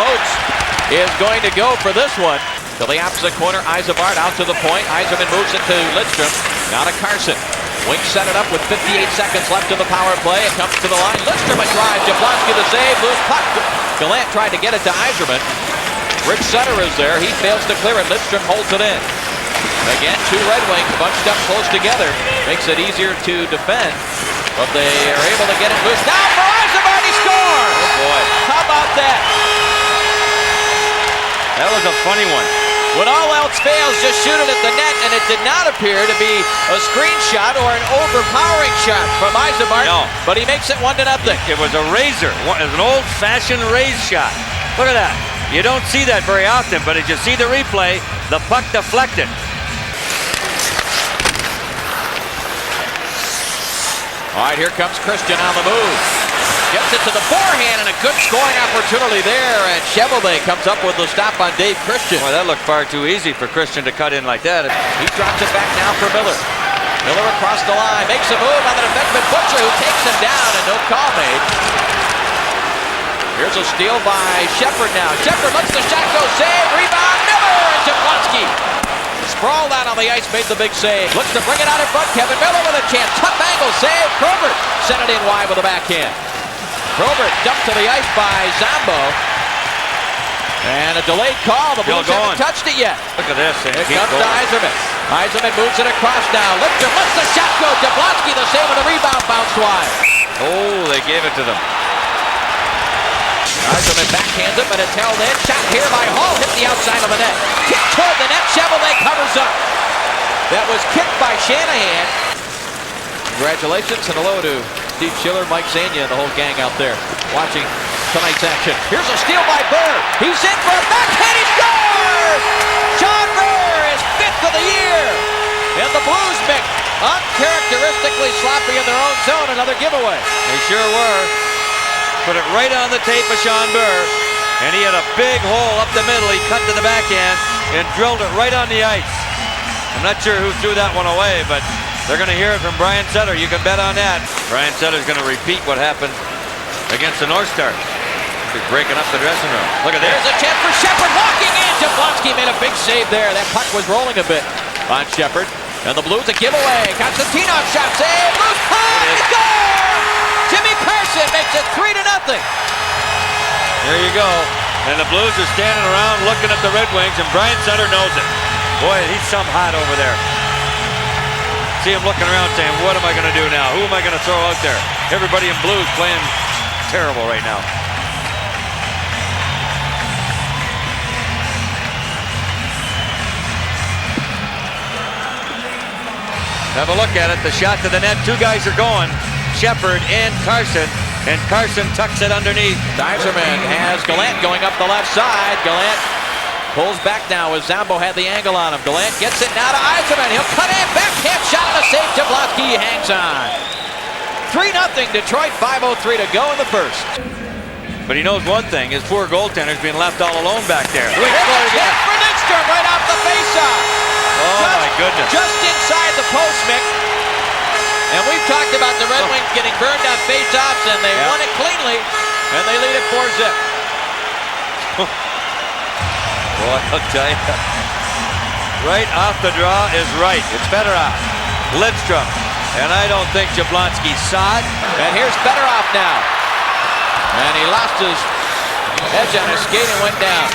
Oates is going to go for this one. To the opposite corner, Ysebaert out to the point. Yseman moves it to Lidstrom. Now to Carson. Wings set it up with 58 seconds left in the power play. It comes to the line. Lidstrom a drive. Jablonski the save. Loose puck. Gallant tried to get it to Yseman. Rick Sutter is there. He fails to clear it. Lidstrom holds it in. Again, two Red Wings bunched up close together. Makes it easier to defend. But they are able to get it loose. Now for Ysebaert. He scores! Oh boy. How about that? That was a funny one. When all else fails, just shoot it at the net, and it did not appear to be a screen shot or an overpowering shot from Ysebaert. No. But he makes it 1-0. It was a razor. It was an old-fashioned raise shot. Look at that. You don't see that very often, but as you see the replay, the puck deflected. All right, here comes Christian on the move. Gets it to the forehand, and a good scoring opportunity there, and Cheveldae comes up with the stop on Dave Christian. Boy, that looked far too easy for Christian to cut in like that. He drops it back now for Miller. Miller across the line, makes a move on the defenseman Butcher, who takes him down, and no call made. Here's a steal by Sheppard now. Sheppard lets the shot go, save, rebound, Miller, and Jablonski. Sprawled out on the ice, made the big save. Looks to bring it out in front. Kevin Miller with a chance. Tough angle, save. Probert sent it in wide with a backhand. Probert dumped to the ice by Zambo. And a delayed call. The Blues haven't touched it yet. Look at this. Here comes to Yseman. Yseman moves it across now. Lidstrom lets the shot go. Jablonski the save and the rebound bounced wide. Oh, they gave it to them. Yseman backhands it, but it's held in. Shot here by Hall. Hit the outside of the net. Kick toward the net. Cheveldae covers up. That was kicked by Shanahan. Congratulations and hello to Steve Schiller, Mike Zania, and the whole gang out there watching tonight's action. Here's a steal by Burr. He's in for a backhand. He scores! Shawn Burr is 5th of the year. And the Blues, Mick, uncharacteristically sloppy in their own zone. Another giveaway. They sure were. Put it right on the tape of Shawn Burr. And he had a big hole up the middle. He cut to the backhand and drilled it right on the ice. I'm not sure who threw that one away, but they're going to hear it from Brian Sutter. You can bet on that. Brian Sutter's going to repeat what happened against the North Star. He's breaking up the dressing room. Look at this. There's a chance for Sheppard walking in. Jablonski made a big save there. That puck was rolling a bit on Sheppard. And the Blues a giveaway. Konstantinov shot save. Loose puck. Score! Jimmy Carson makes it 3-0. There you go. And the Blues are standing around looking at the Red Wings, and Brian Sutter knows it. Boy, he's some hot over there. See him looking around saying, what am I going to do now? Who am I going to throw out there? Everybody in Blues playing terrible right now. Have a look at it. The shot to the net. Two guys are going. Sheppard and Carson. And Carson tucks it underneath. Yseman has Gallant going up the left side. Gallant pulls back now as Zambo had the angle on him. Gallant gets it now to Yseman. He'll cut in. Backhand shot and a save. Jablonski hangs on. 3-0 Detroit. 5:03 to go in the first. But he knows one thing. His poor goaltender's being left all alone back there. There's a hit for Lidstrom right off the faceoff. Oh, my goodness. Just inside the post, Mick. And we've talked about the Red Wings getting burned on faceoffs, and they won it cleanly, and they lead it 4-0. Boy, I'll tell you. Right off the draw is right. It's Fedorov. Lidstrom. And I don't think Jablonski saw it. And here's Fedorov now. And he lost his edge on his skate and went down.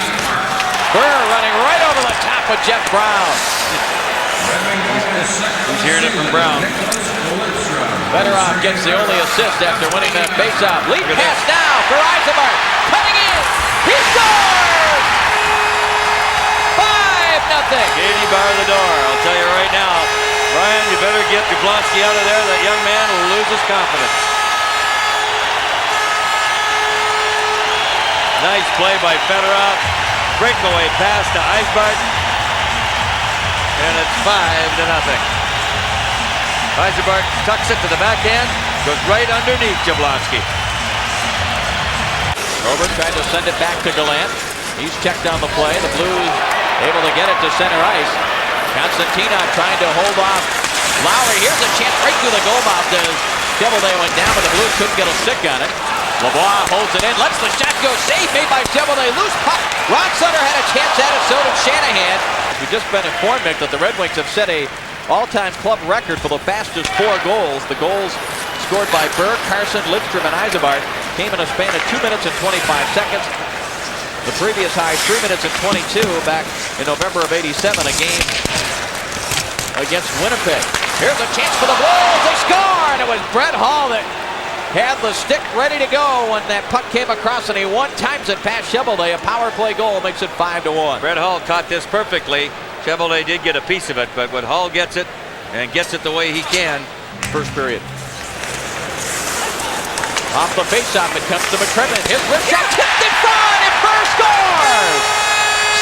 Burr running right over the top of Jeff Brown. He's hearing it from Brown. Fedorov gets the only assist after winning that faceoff. Lead pass now for Ysebaert. Cutting in. He scores! 5-0. Katie bar the door. I'll tell you right now, Brian, you better get Jablonski out of there. That young man will lose his confidence. Nice play by Fedorov. Breakaway pass to Ysebaert. And it's 5-0. Ysebaert tucks it to the backhand, goes right underneath Jablonski. Robert tried to send it back to Gallant. He's checked on the play. The Blues able to get it to center ice. Konstantinov trying to hold off Lowry. Here's a chance right through the goal mouth as Cheveldae went down, but the Blues couldn't get a stick on it. LeBlanc holds it in, lets the shot go. Save made by Cheveldae. Loose puck. Ron Sutter had a chance at it, so did Shanahan. We've just been informed, Mick, that the Red Wings have set a all-time club record for the fastest 4 goals. The goals scored by Burr, Carson, Lidstrom, and Ysebaert came in a span of 2 minutes and 25 seconds. The previous high, 3 minutes and 22 back in November of '87, a game against Winnipeg. Here's a chance for the Blues. They score, and it was Brett Hull that had the stick ready to go when that puck came across, and he one-times it past Cheveldae. A power play goal makes it 5-1. Brett Hull caught this perfectly. Cheveldae did get a piece of it, but when Hull gets it, and gets it the way he can. First period. Off the faceoff, it comes to McCrimmon. His wrist shot tipped in front, and Burr scores!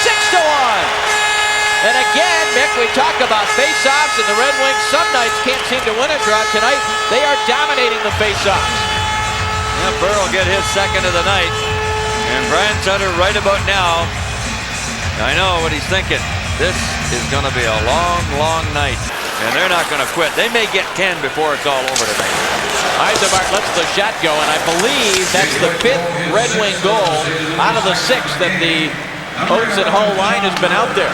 6-1. And again, Mick, we talk about faceoffs, and the Red Wings some nights can't seem to win a draw. Tonight, they are dominating the faceoffs. Yeah, Burr will get his second of the night. And Brian Sutter right about now, I know what he's thinking. This is going to be a long, long night. And they're not going to quit. They may get 10 before it's all over tonight. Ysebaert lets the shot go, and I believe that's the 5th Red Wing goal out of the 6 that the Oates and Hull line has been out there.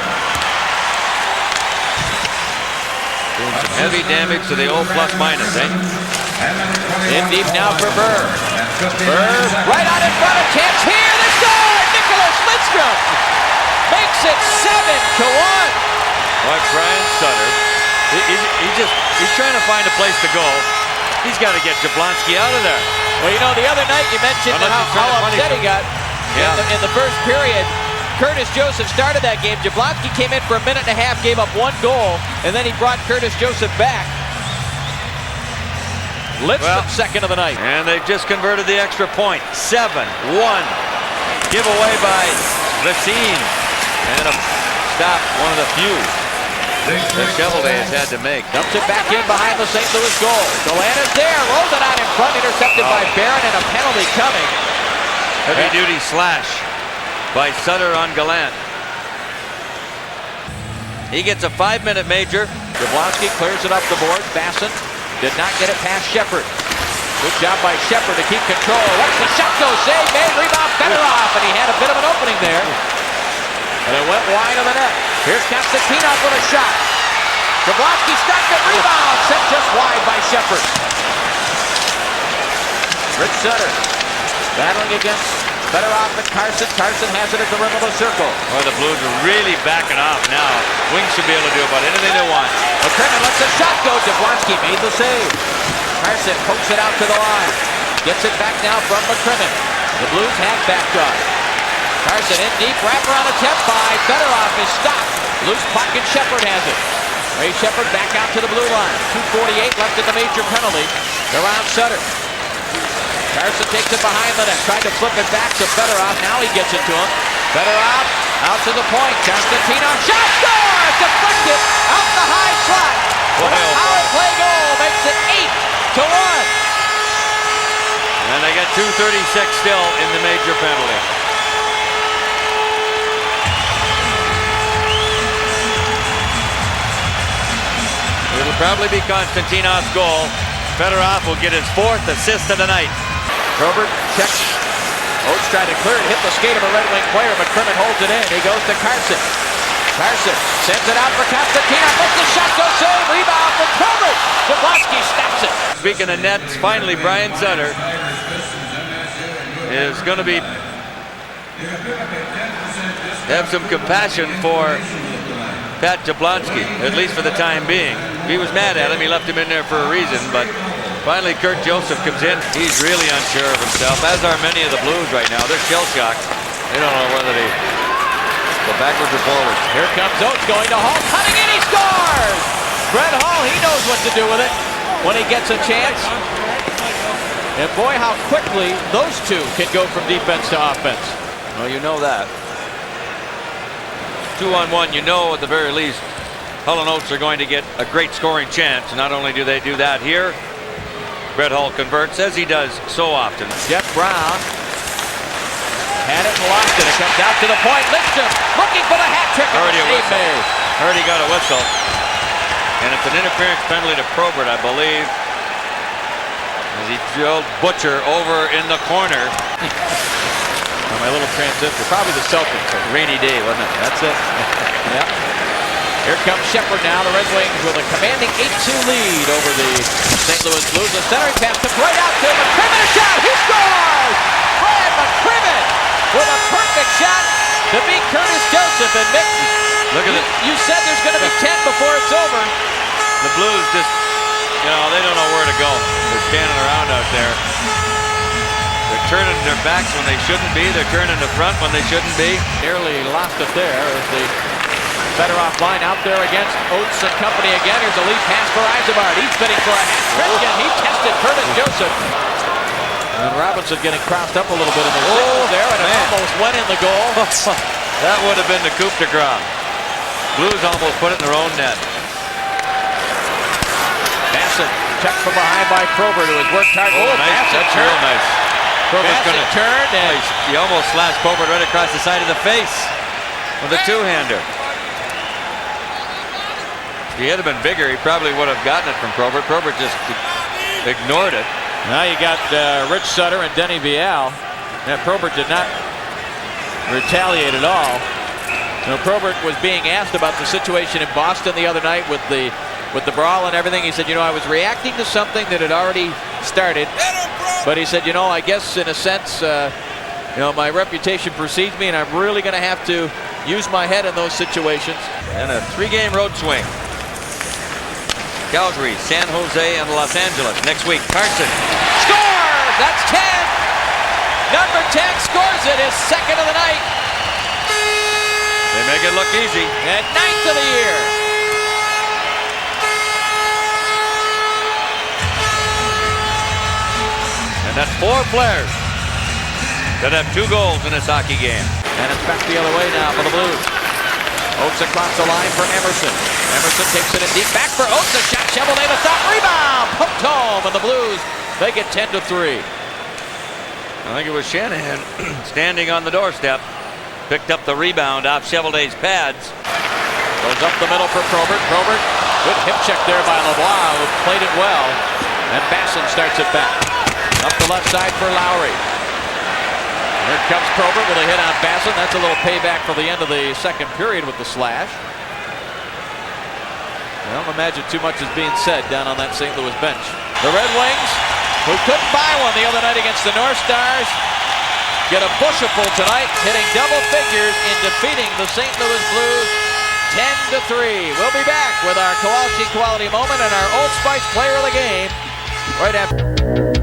Doing some heavy damage to the old plus-minus, eh? In deep now for Burr. Burr right out in front, a chance here. They score! Nicklas Lidstrom makes it 7-1. Watch Brian Sutter. He's trying to find a place to go. He's got to get Jablonski out of there. Well, you know, the other night you mentioned how upset he got in the first period. Curtis Joseph started that game. Jablonski came in for a minute and a half, gave up 1 goal, and then he brought Curtis Joseph back. Lidstrom second of the night. And they've just converted the extra point. 7-1. Giveaway by Bassen. And a stop, one of the few that Cheveldae has had to make. Dumps it back in behind the St. Louis goal. Gallant is there, rolls it out in front, intercepted by Barron, and a penalty coming. Heavy-duty slash by Sutter on Gallant. He gets a 5-minute major. Jablonski clears it up the board. Bassen did not get it past Sheppard. Good job by Sheppard to keep control. Lets the shot go, save made, rebound Fedorov, and he had a bit of an opening there. And it went wide of the net. Here's Konstantinov with a shot. Jablonski stopped it, rebound, sent just wide by Sheppard. Rich Sutter battling against Fedorov and Carson. Carson has it at the rim of the circle. Well, the Blues are really backing off now. Wings should be able to do about anything they want. McCrimmon lets the shot go. Jablonski made the save. Carson pokes it out to the line. Gets it back now from McCrimmon. The Blues have backed off. Carson in deep, wraparound attempt by Fedorov is stopped. Loose puck and Sheppard has it. Ray Sheppard back out to the blue line. 2:48 left in the major penalty. Around Sutter. Carson takes it behind the net. Tried to flip it back to Fedorov. Now he gets it to him. Fedorov out to the point. Konstantinov shot score! Deflected out the high slot. But a power play goal makes it 8-1. And they got 2:36 still in the major penalty. It'll probably be Konstantinov's goal. Fedorov will get his 4th assist of the night. Robert checks. Oates tried to clear it, hit the skate of a Red Wing player. McCrimmon holds it in. He goes to Carson. Carson sends it out for Konstantinov. Lets the shot go, save, rebound for Probert. Jablonski stops it. Speaking of nets, finally Brian Sutter is going to have some compassion for Pat Jablonski, at least for the time being. He was mad at him. He left him in there for a reason, but finally Kurt Joseph comes in. He's really unsure of himself, as are many of the Blues right now. They're shell-shocked. They don't know whether they go backwards or forwards. Here comes Oates going to Hull, cutting in, he scores! Brett Hull, he knows what to do with it when he gets a chance. And boy, how quickly those two can go from defense to offense. Well, you know that. 2-on-1, you know at the very least Hull and Oates are going to get a great scoring chance. Not only do they do that here, Brett Hull converts, as he does so often. Jeff Brown had it and lost it. It comes out to the point. Lidstrom looking for the hat trick. Already a whistle. Already got a whistle. And it's an interference penalty to Probert, I believe. And as he drilled Butcher over in the corner. My little transition, probably the Celtics. A rainy day, wasn't it? That's it. Yeah. Here comes Sheppard now. The Red Wings with a commanding 8-2 lead over the St. Louis Blues. The centering pass comes right out to McCrimmon. A shot. He scores! Brad McCrimmon with a perfect shot to beat Curtis Joseph. And Mick, look at it. You said there's going to be 10 before it's over. The Blues just, you know, they don't know where to go. They're standing around out there. They're turning their backs when they shouldn't be. They're turning to front when they shouldn't be. Nearly lost it there as the Fedorov line out there against Oates and company again. Here's a lead pass for Ysebaert. He's bidding for a hat trick, and he tested Curtis Joseph. And Robinson getting crossed up a little bit in the signals there, and it almost went in the goal. That would have been the coup de grace. Blues almost put it in their own net. Bassen checked from behind by Probert, who has worked hard. Oh, nice. Bassen That's turned. real nice. Probert's Bassen gonna turned, and he almost slashed Probert right across the side of the face with a two-hander. If he had been bigger, he probably would have gotten it from Probert. Probert just ignored it. now you got Rich Sutter and Denny Vial. Now Probert did not retaliate at all. You know, Probert was being asked about the situation in Boston the other night with the brawl and everything. He said, you know, I was reacting to something that had already started. But he said, you know, I guess in a sense, you know, my reputation precedes me, and I'm really going to have to use my head in those situations. And a 3-game road swing. Calgary, San Jose, and Los Angeles. Next week, Carson Scores! That's 10! Number 10 scores it, his second of the night. They make it look easy. And 9th of the year. And that's 4 players that have 2 goals in this hockey game. And it's back the other way now for the Blues. Oates across the line for Emerson. Emerson takes it in deep. Back for Oates. A shot. Cheveldae the stop. Rebound. Poked home. And the Blues, they get 10-3. I think it was Shanahan standing on the doorstep. Picked up the rebound off Cheveldae's pads. Goes up the middle for Probert. Probert, good hip check there by Lavoie, who played it well. And Bassen starts it back. Up the left side for Lowry. Here comes Probert with a hit on Bassen. That's a little payback for the end of the second period with the slash. I don't imagine too much is being said down on that St. Louis bench. The Red Wings, who couldn't buy one the other night against the North Stars, get a bushful tonight, hitting double figures in defeating the St. Louis Blues 10-3. We'll be back with our Kowalski Quality Moment and our Old Spice Player of the Game right after.